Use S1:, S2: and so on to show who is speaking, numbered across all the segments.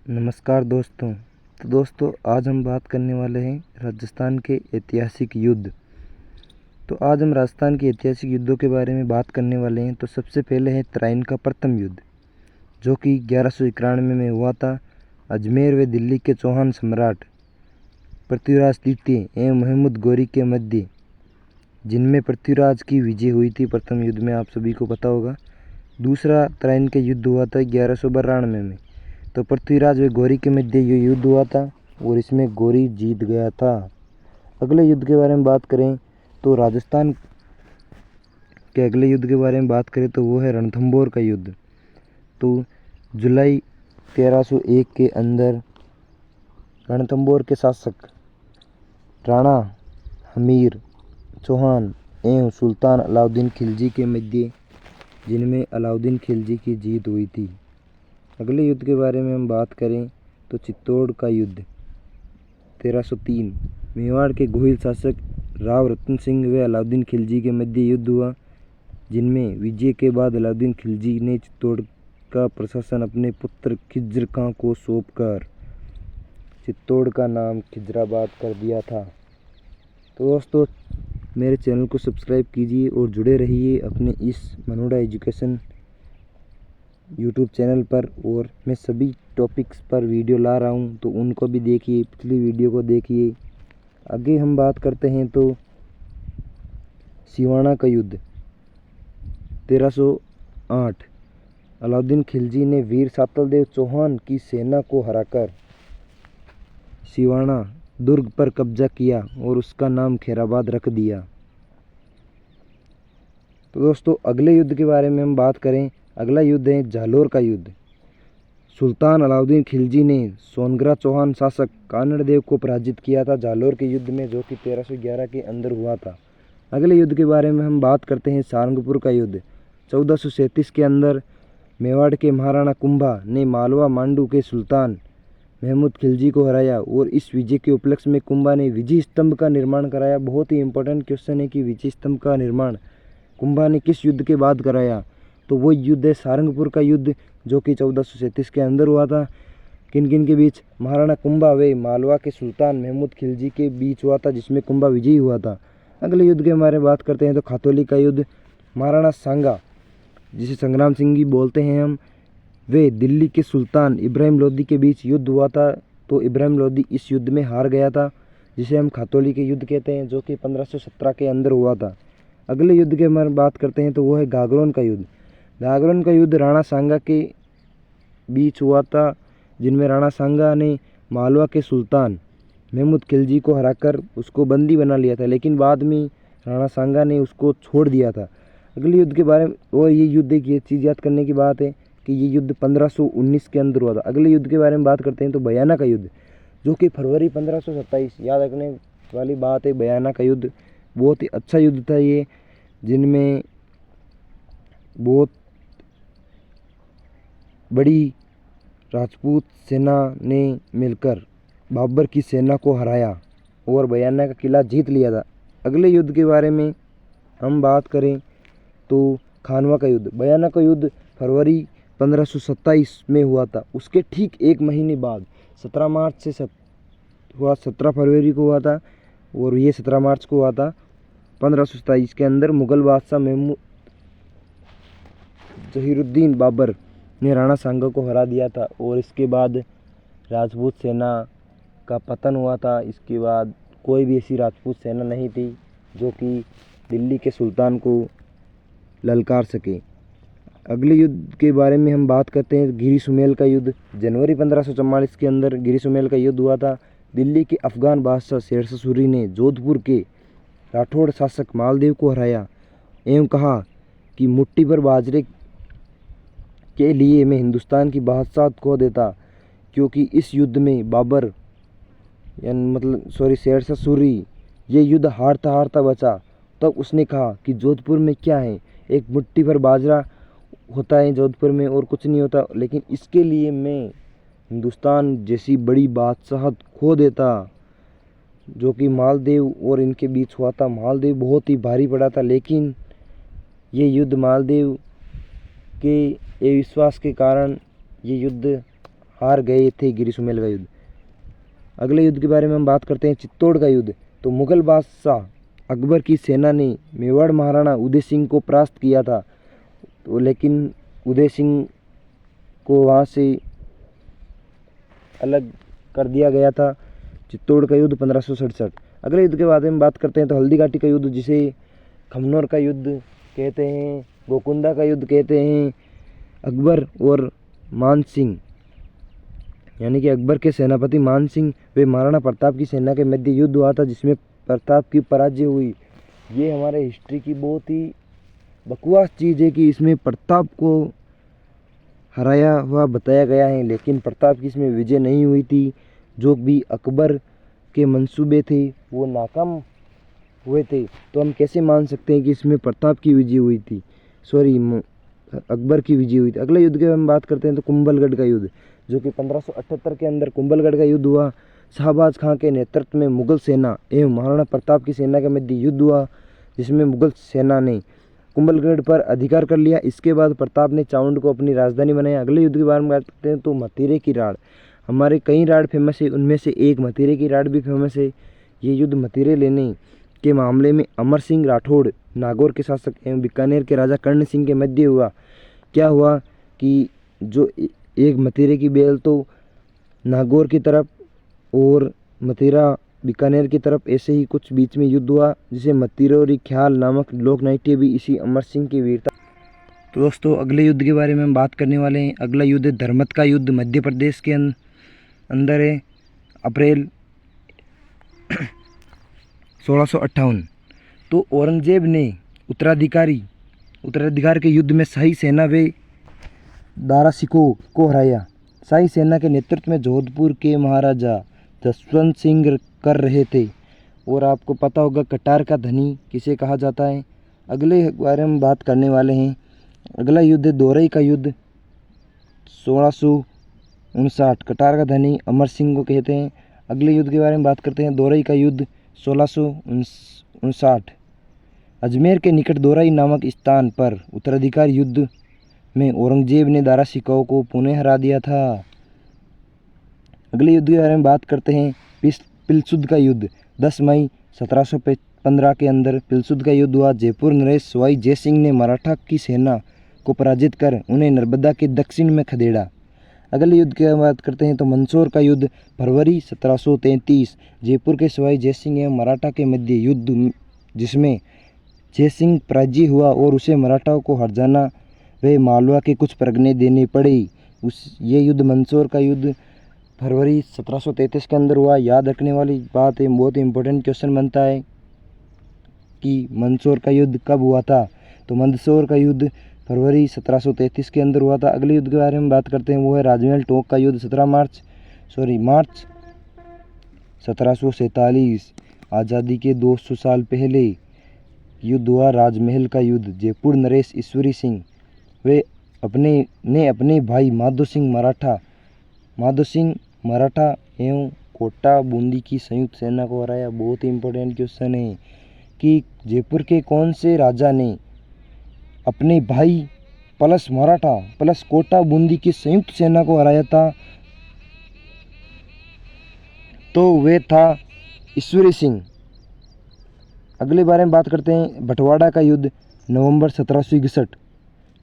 S1: नमस्कार दोस्तों। तो दोस्तों आज हम बात करने वाले हैं राजस्थान के ऐतिहासिक युद्ध। तो आज हम राजस्थान के ऐतिहासिक युद्धों के बारे में बात करने वाले हैं। तो सबसे पहले है तराइन का प्रथम युद्ध, जो कि 1191 में हुआ था। अजमेर व दिल्ली के चौहान सम्राट पृथ्वीराज द्वितीय एवं महमूद गौरी के मध्य, जिनमें पृथ्वीराज की विजय हुई थी प्रथम युद्ध में, आप सभी को पता होगा। दूसरा तराइन का युद्ध हुआ था 1192 में। तो पृथ्वीराज व गौरी के मध्य ये युद्ध हुआ था और इसमें गौरी जीत गया था। अगले युद्ध के बारे में बात करें तो राजस्थान के अगले युद्ध के बारे में बात करें तो वो है रणथंभौर का युद्ध। तो जुलाई 1301 के अंदर रणथंभौर के शासक राणा हमीर चौहान एवं सुल्तान अलाउद्दीन खिलजी के मध्य, जिनमें अलाउद्दीन खिलजी की जीत हुई थी। अगले युद्ध के बारे में हम बात करें तो चित्तौड़ का युद्ध 1303 मेवाड़ के गोहिल शासक राव रतन सिंह व अलाउद्दीन खिलजी के मध्य युद्ध हुआ, जिनमें विजय के बाद अलाउद्दीन खिलजी ने चित्तौड़ का प्रशासन अपने पुत्र खिज्र खां को सौंपकर चित्तौड़ का नाम खिजराबाद कर दिया था। तो दोस्तों मेरे चैनल को सब्सक्राइब कीजिए और जुड़े रहिए अपने इस मनोड़ा एजुकेशन यूट्यूब चैनल पर। और मैं सभी टॉपिक्स पर वीडियो ला रहा हूं, तो उनको भी देखिए, पिछली वीडियो को देखिए। आगे हम बात करते हैं तो सिवाना का युद्ध 1308 अलाउद्दीन खिलजी ने वीर सातलदेव चौहान की सेना को हराकर सिवाना दुर्ग पर कब्जा किया और उसका नाम खैराबाद रख दिया। तो दोस्तों अगले युद्ध के बारे में हम बात करें, अगला युद्ध है जालोर का युद्ध। सुल्तान अलाउद्दीन खिलजी ने सोनग्रा चौहान शासक कानड़ देव को पराजित किया था जालोर के युद्ध में, जो कि 1311 के अंदर हुआ था। अगले युद्ध के बारे में हम बात करते हैं सारंगपुर का युद्ध 1437 के अंदर मेवाड़ के महाराणा कुंभा ने मालवा मांडू के सुल्तान महमूद खिलजी को हराया और इस विजय के उपलक्ष्य में कुंभा ने विजय स्तंभ का निर्माण कराया। बहुत ही इंपॉर्टेंट क्वेश्चन है कि विजय स्तंभ का निर्माण कुंभा ने किस युद्ध के बाद कराया। तो वो युद्ध है सारंगपुर का युद्ध, जो कि 1437 के अंदर हुआ था। किन किन के बीच? महाराणा कुंभा व मालवा के सुल्तान महमूद खिलजी के बीच हुआ था, जिसमें कुंभा विजयी हुआ था। अगले युद्ध के बारे में बात करते हैं तो खातौली का युद्ध महाराणा सांगा, जिसे संग्राम सिंह भी बोलते हैं हम, वे दिल्ली के सुल्तान इब्राहिम लोदी के बीच युद्ध हुआ था। तो इब्राहिम लोदी इस युद्ध में हार गया था, जिसे हम खातौली के युद्ध कहते हैं, जो कि 1517 के अंदर हुआ था। अगले युद्ध के बारे में बात करते हैं तो वो है गागरोन का युद्ध। गागरोन का युद्ध राणा सांगा के बीच हुआ था, जिनमें राणा सांगा ने मालवा के सुल्तान महमूद खिलजी को हराकर उसको बंदी बना लिया था, लेकिन बाद में राणा सांगा ने उसको छोड़ दिया था। अगले युद्ध के बारे में, और ये युद्ध एक ये चीज़ याद करने की बात है कि ये युद्ध 1519 के अंदर हुआ था। अगले युद्ध के बारे में बात करते हैं तो बयाना का युद्ध, जो कि फरवरी 1527, याद रखने वाली बात है। बयाना का युद्ध बहुत ही अच्छा युद्ध था ये, जिनमें बहुत बड़ी राजपूत सेना ने मिलकर बाबर की सेना को हराया और बयाना का किला जीत लिया था। अगले युद्ध के बारे में हम बात करें तो खानवा का युद्ध। बयाना का युद्ध फरवरी 1527 में हुआ था। उसके ठीक एक महीने बाद 17 मार्च से हुआ, 17 फरवरी को हुआ था और ये 17 मार्च को हुआ था 1527 के अंदर। मुगल बादशाह महमूद जहीरुद्दीन बाबर ने राणा सांगा को हरा दिया था और इसके बाद राजपूत सेना का पतन हुआ था। इसके बाद कोई भी ऐसी राजपूत सेना नहीं थी जो कि दिल्ली के सुल्तान को ललकार सके। अगले युद्ध के बारे में हम बात करते हैं गिरी सुमेल का युद्ध। जनवरी 1544 के अंदर गिरी सुमेल का युद्ध हुआ था। दिल्ली के अफगान बादशाह शेरशाह सूरी ने जोधपुर के राठौड़ शासक मालदेव को हराया एवं कहा कि मुट्ठी भर बाजरे के लिए मैं हिंदुस्तान की बादशाहत खो देता, क्योंकि इस युद्ध में बाबर शेरशाह सूरी ये युद्ध हारता हारता बचा। तब उसने कहा कि जोधपुर में क्या है, एक मुट्ठी भर बाजरा होता है जोधपुर में और कुछ नहीं होता, लेकिन इसके लिए मैं हिंदुस्तान जैसी बड़ी बादशाहत खो देता, जो कि मालदेव और इनके बीच हुआ था। मालदेव बहुत ही भारी पड़ा था, लेकिन ये युद्ध मालदेव के विश्वास के कारण ये युद्ध हार गए थे गिरी सुमेल का युद्ध। अगले युद्ध के बारे में हम बात करते हैं चित्तौड़ का युद्ध। तो मुगल बादशाह अकबर की सेना ने मेवाड़ महाराणा उदय सिंह को परास्त किया था, तो लेकिन उदय सिंह को वहाँ से अलग कर दिया गया था। चित्तौड़ का युद्ध 1567। अगले युद्ध के बारे में बात करते हैं तो हल्दी घाटी का युद्ध, जिसे खमनोर का युद्ध कहते हैं, गोकुंदा का युद्ध कहते हैं। अकबर और मान सिंह यानी कि अकबर के सेनापति मान सिंह वे महाराणा प्रताप की सेना के मध्य युद्ध हुआ था, जिसमें प्रताप की पराजय हुई। ये हमारे हिस्ट्री की बहुत ही बकवास चीज़ है कि इसमें प्रताप को हराया हुआ बताया गया है, लेकिन प्रताप की इसमें विजय नहीं हुई थी। जो भी अकबर के मंसूबे थे वो नाकाम हुए थे, तो हम कैसे मान सकते हैं कि इसमें प्रताप की विजय हुई थी, अकबर की विजय हुई थी। अगले युद्ध के बारे में बात करते हैं तो कुंभलगढ़ का युद्ध, जो कि 1578 के अंदर कुंभलगढ़ का युद्ध हुआ। शाहबाज खां के नेतृत्व में मुगल सेना एवं महाराणा प्रताप की सेना के मध्य युद्ध हुआ, जिसमें मुगल सेना ने कुंभलगढ़ पर अधिकार कर लिया। इसके बाद प्रताप ने चामुंड को अपनी राजधानी बनाया। अगले युद्ध के बारे में बात करते हैं तो मथुरे की राड़। हमारे कई राड़ फेमस है, उनमें से एक मथुरे की राड़ भी फेमस है। ये युद्ध मथुरे लेने के मामले में अमर सिंह राठौड़ नागौर के शासक एवं बीकानेर के राजा कर्ण सिंह के मध्य हुआ। क्या हुआ कि जो एक मथुरे की बेल तो नागौर की तरफ और मथुरा बीकानेर की तरफ, ऐसे ही कुछ बीच में युद्ध हुआ, जिसे मतिरोरी ख्याल नामक लोक नाट्य भी इसी अमर सिंह की वीरता। तो दोस्तों अगले युद्ध के बारे में हम बात करने वाले हैं। अगला युद्ध धर्मत का युद्ध मध्य प्रदेश के अंदर है, अप्रैल 1658। तो औरंगजेब ने उत्तराधिकार के युद्ध में शाही सेना व दारा सिकोह को हराया। शाही सेना के नेतृत्व में जोधपुर के महाराजा जसवंत सिंह कर रहे थे, और आपको पता होगा कटार का धनी किसे कहा जाता है। अगले बारे में बात करने वाले हैं। अगला युद्ध दोरई का युद्ध 1659। कटार का धनी अमर सिंह को कहते हैं। अगले युद्ध के बारे में बात करते हैं दोरई का युद्ध 1659। अजमेर के निकट दोरई नामक स्थान पर उत्तराधिकार युद्ध में औरंगजेब ने दारा सिकोह को पुनः हरा दिया था। अगले युद्ध के बारे में बात करते हैं पिलसुद का युद्ध। 10 मई 1715 के अंदर पिलसुद का युद्ध हुआ। जयपुर नरेश सवाई जयसिंह ने मराठा की सेना को पराजित कर उन्हें नर्मदा के दक्षिण में खदेड़ा। अगले युद्ध की बात करते हैं तो मंदसौर का युद्ध फरवरी 1733। जयपुर के सवाई जयसिंह एवं मराठा के मध्य युद्ध, जिसमें जयसिंह पराजय हुआ और उसे मराठाओं को हरजाना व मालवा के कुछ परगने देने पड़े। ये युद्ध मंदसौर का युद्ध फरवरी 1733 के अंदर हुआ। याद रखने वाली बात है, बहुत ही इंपॉर्टेंट क्वेश्चन बनता है कि मंदसौर का युद्ध कब हुआ था। तो मंदसौर का युद्ध फरवरी 1733 के अंदर हुआ था। अगले युद्ध के बारे में बात करते हैं, वो है राजमहल टोंक का युद्ध। मार्च 1747। आज़ादी के 200 साल पहले युद्ध हुआ राजमहल का युद्ध। जयपुर नरेश ईश्वरी सिंह वे अपने भाई माधो सिंह मराठा एवं कोटा बूंदी की संयुक्त सेना को हराया। बहुत ही इंपॉर्टेंट क्वेश्चन है कि जयपुर के कौन से राजा ने अपने भाई प्लस मराठा प्लस कोटा बूंदी की संयुक्त सेना को हराया था। तो वे था ईश्वरी सिंह। अगले बारे में बात करते हैं बटवाड़ा का युद्ध नवंबर 1761।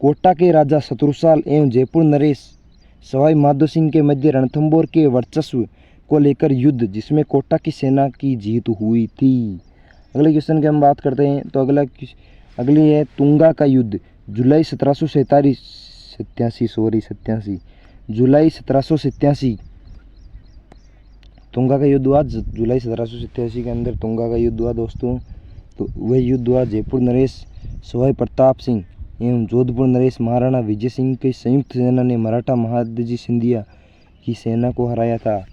S1: कोटा के राजा शत्रुसाल एवं जयपुर नरेश सवाई माधो सिंह के मध्य रणथंभौर के वर्चस्व को लेकर युद्ध, जिसमें कोटा की सेना की जीत हुई थी। अगले क्वेश्चन की हम बात करते हैं तो अगली है तुंगा का युद्ध जुलाई 1787। जुलाई 1787 तुंगा का युद्ध हुआ। जुलाई 1787 के अंदर तुंगा का युद्ध हुआ दोस्तों। तो वह युद्ध हुआ जयपुर नरेश सवाई प्रताप सिंह एवं जोधपुर नरेश महाराणा विजय सिंह की संयुक्त सेना ने मराठा महादजी सिंधिया की सेना को हराया था।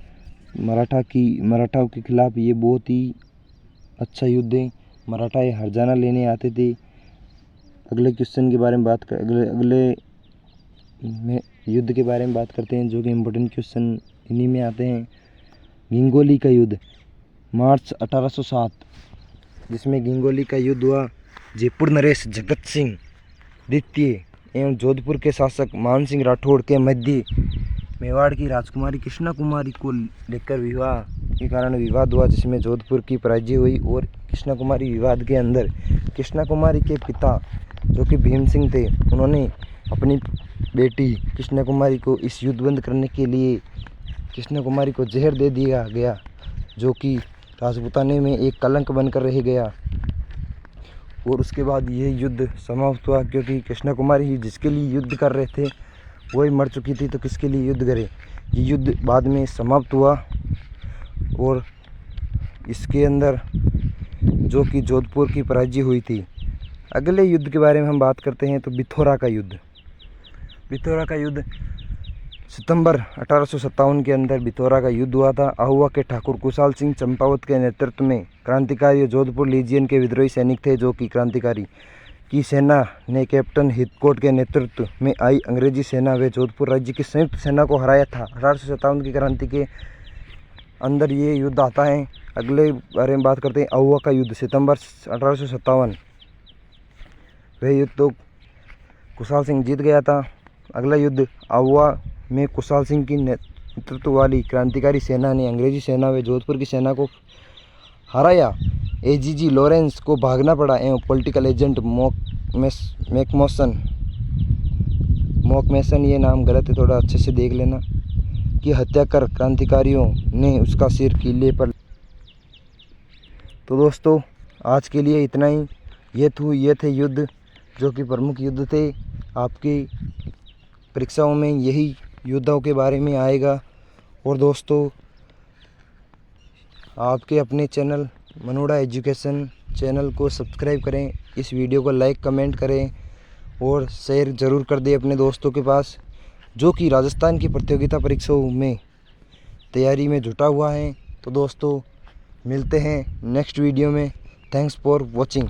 S1: मराठाओं के खिलाफ ये बहुत ही अच्छा युद्ध है। मराठा ये हरजाना लेने आते थे। अगले क्वेश्चन के बारे में बात कर अगले युद्ध के बारे में बात करते हैं, जो कि इम्पोर्टेंट क्वेश्चन इन्हीं में आते हैं। गिंगोली का युद्ध मार्च 1807, जिसमें गिंगोली का युद्ध हुआ। जयपुर नरेश जगत सिंह द्वितीय एवं जोधपुर के शासक मान सिंह राठौड़ के मध्य मेवाड़ की राजकुमारी कृष्णा कुमारी को लेकर विवाह के कारण विवाद हुआ, जिसमें जोधपुर की पराजय हुई। और कृष्णा कुमारी विवाद के अंदर कृष्णा कुमारी के पिता जो कि भीम सिंह थे, उन्होंने अपनी बेटी कृष्णा कुमारी को इस युद्ध बंद करने के लिए कृष्णा कुमारी को जहर दे दिया गया, जो कि राजपूताने में एक कलंक बनकर रह गया। और उसके बाद यह युद्ध समाप्त हुआ, क्योंकि कृष्णा कुमारी ही जिसके लिए युद्ध कर रहे थे वही मर चुकी थी, तो किसके लिए युद्ध करे। ये युद्ध बाद में समाप्त हुआ और इसके अंदर जो कि जोधपुर की पराजय हुई थी। अगले युद्ध के बारे में हम बात करते हैं तो बिथोरा का युद्ध। बिथोरा का युद्ध सितंबर 1857 के अंदर बिथोरा का युद्ध हुआ था। आहुआ के ठाकुर कुशाल सिंह चंपावत के नेतृत्व में क्रांतिकारी जोधपुर लीजियन के विद्रोही सैनिक थे, जो कि क्रांतिकारी की सेना ने कैप्टन हिथकोट के नेतृत्व में आई अंग्रेजी सेना व जोधपुर राज्य की संयुक्त सेना को हराया था। 1857 की क्रांति के अंदर ये युद्ध आता है। अगले बारे में बात करते हैं आहुआ का युद्ध, सितंबर 1857। वह युद्ध तो कुशाल सिंह जीत गया था। अगला युद्ध आहुआ में कुशाल सिंह की नेतृत्व वाली क्रांतिकारी सेना ने अंग्रेजी सेना व जोधपुर की सेना को हराया। एजीजी लॉरेंस को भागना पड़ा एवं पॉलिटिकल एजेंट मॉकमेसन, ये नाम गलत है, थोड़ा अच्छे से देख लेना, की हत्या कर क्रांतिकारियों ने उसका सिर किले पर। तो दोस्तों आज के लिए इतना ही। ये थे युद्ध जो कि प्रमुख युद्ध थे। आपकी परीक्षाओं में यही युद्धों के बारे में आएगा। और दोस्तों आपके अपने चैनल मनोड़ा एजुकेशन चैनल को सब्सक्राइब करें, इस वीडियो को लाइक कमेंट करें और शेयर ज़रूर कर दें अपने दोस्तों के पास, जो कि राजस्थान की प्रतियोगिता परीक्षाओं में तैयारी में जुटा हुआ है। तो दोस्तों मिलते हैं नेक्स्ट वीडियो में। Thanks for watching.